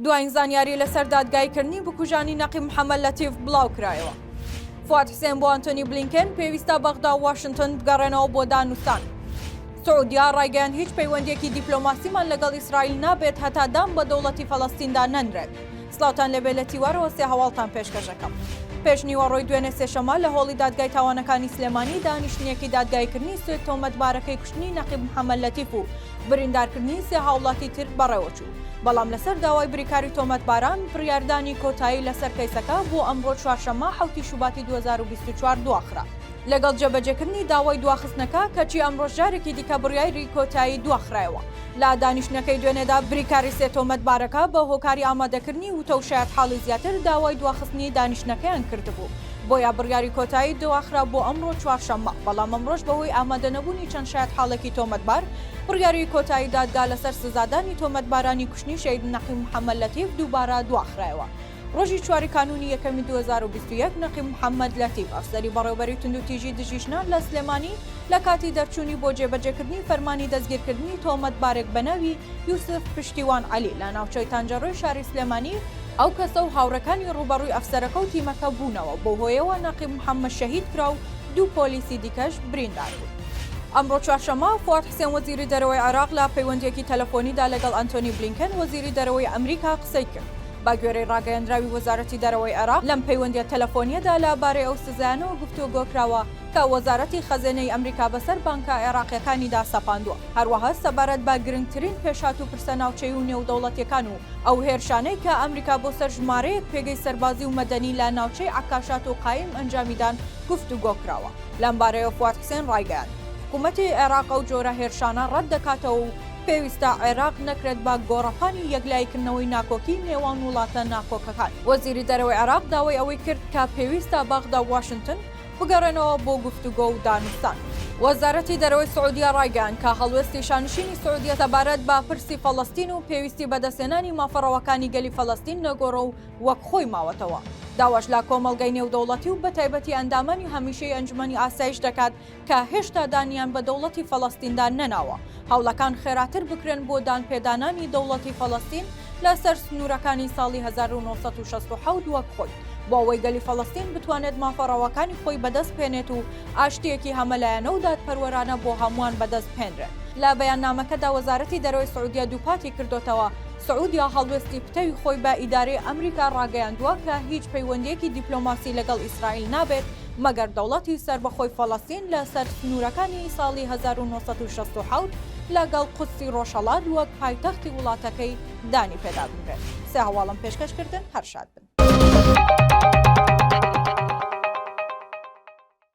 دوایین زانیاری لەسەر دادگایکردنی بکوژانی نەقی محەممەد لەتیف بڵاو کرایەوە. فواد حسێن بۆ ئەنتۆنی بلینکن پێویستە بەغدا و واشنگتن بگەڕێنەوە بۆ دانوستان. سعودیا ڕایگەیان هیچ پەیوەندیەکی دیپلۆماسیمان لەگەڵ ئیسرائیل نابێت هەتا دام بە دەوڵەتی فەڵەستیندا نەنرێت. سلااوتان لەبێت لە تیوارەوە سێ هەواڵتان پێشکەشەکەم. پێش نیوەڕۆی دوێنێ سێشەمە لە هۆڵی دادگای تاوانەکانی سلێمانی دانیشتنیەکی دادگایکردنی سوێت تۆمەتبارەکەی کوشتنی نەقیب محەممەد لەتیف و بریندارکردنی سێ هاوڵاتی تر بەڕێوەچوو. بەڵام لەسەر داوای بریکاری تۆمەتباران بڕیاردانی کۆتایی لەسەر کەیسەکە بۆ ئەمڕۆ چوارشەممە حوتی شوباتی 2024 دواخرا. لەگەڵ جێبەجێکردنی داوای دواخستنەکە کەچی ئەمڕۆ جارێکی دیکە بڕیاری کۆتایی دواخرایەوە. لا دانیشتنەکەی دوێنێدا بریکاری سێ تۆمەتبارەکە بە هۆکاری ئامادەکردنی و تەوشایەت حاڵی زیاتر داوای دواخستنی دانیشتنەکەیان کردبوو. بۆیە بڕیاری کۆتایی دواخرا بۆ ئەمڕۆ چوارشەممە، بەڵام ئەمڕۆژ بەهۆی ئامادەنەبوونی چەند شایەت حاڵێکی تۆمەتبار بڕیاری کۆتایی دادگا لەسەر سزادانی تۆمەتبارانی کوشتنی شەید نەقی محەممەد لەتیف دووبارە دواخرایەوە. ڕۆژی چواری کانونی یەکەمی 2021 نەقی محەممەد لەتیف ئەفسەری بەڕێوەبەری توندوتیژی دژیشنان لە سلێمانی لە کاتی دەرچوونی بۆ جێبەجێکردنی فەرمانی دەستگیرکردنی تۆمەتبارێک بەناوی یوسف پشتیوان عەلی لە ناوچەی تانجەڕۆی شاری سلێمانی ئەو کەسە و هاوڕەکانی ڕوبەڕووی ئەفسەرەکە و تیمەکە بوونەوە بۆ هۆیەوە نەقی محەممەد شەهید کرا و دوو پۆلیسی دیکەش بریندار بوون. ئەمڕۆ چوارشەممە فواد حسێن وەزیری دەرەوەی عێراق لە پەیوەندیەکی تەلەفۆنیدا لەگەڵ ئەنتۆنی بلینکن وەزیری دەرەوەی ئەمریکا قسەی کرد. با گوێرەی ڕاگەیاندراوی وەزارەتی دەرەوەی عێراق لەم پەیوەندیە تەلەفۆنیەدا لەبارەی ئەو سزایانەوە گفتوگۆ کراوە کە وەزارەتی خەزانەی ئەمریکا بەسەر بانکە عێراقیەکانیدا سەپاندووە. هەروەها سەبارەت بە گرنگترین پێشات و پرسە ناوچەی و نێودەوڵەتیەکان و ئەو هێرشانەی کە ئەمریکا بۆ سەر ژمارەیەک پێگەی سەربازی و مەدەنی لە ناوچەی عەکاشات و قایم ئەنجامیدان گفتوگۆ کراوە. لەم بارەیە فواد حسێن ڕایگەیاند حکوومەتی عێراق ئەو جۆرە هێرشانە ڕەت دەکاتەوە و پێویستە عێراق نەکرێت بە گۆڕەپانی یەکلایکردنەوەی ناکۆکی نێوان وڵاتە ناکۆکەکان. وەزیری دەرەوەی عێراق داوای ئەوەی کرد کە پێویستە بەغدا و واشنگتن بگەڕێنەوە بۆ گفتوگۆ و دانوستان. وەزارەتی دەرەوەی سعودیا ڕایگەیاند کە هەڵوێستی شانشینی سعودیە سەبارەت بە پرسی فەڵەستین و پێویستی بەدەستێنانی مافەڕەوەکانی گەلی فەڵەستین نەگۆڕە و وەک خۆی ماوەتەوە. داواش لا کۆمەڵگەی نێودەوڵەتی و بەتایبەتی ئەندامانی هەمیشەی ئەنجومەنی ئاسایش دەکات کە هێشتا دانیان بە دەوڵەتی فەڵەستیندا نەناوە. هەوڵەکان خێراتر بکرێن بۆ دانپێدانانی دەوڵەتی فەڵەستین لەسەر سنوورەکانی ساڵی 1967 وەک خۆی بۆ ئەوەی گەلی فەڵەستین بتوانێت مافەڕەوەکانی خۆی بەدەست پێنێت و ئاشتیەکی هەمەلایەنە و دادپەروەرانە بۆ هەمووان بەدەست پێنرێت. لە بەیاننامەکەدا وەزارەتی دەرەوەی سعودیا دووپاتی کردوتەوە سعودیا هەڵوێستی پتەوی خۆی بە ئیدارەی ئەمریکا ڕاگەیاندووە کە هیچ پەیوەندیەکی دیپلۆماسی لەگەڵ ئیسرائیل نابێت مەگەر دەوڵەتی سربەخۆی فەڵەستین لە سەر سنوورەکانی ساڵی 1967 لەگەڵ قودسی ڕۆژهەڵات وەک پایتەختی وڵاتەکەی دانی پێدا بکرێت. سێ هەواڵم پێشکەشکردن هەر شاد بن.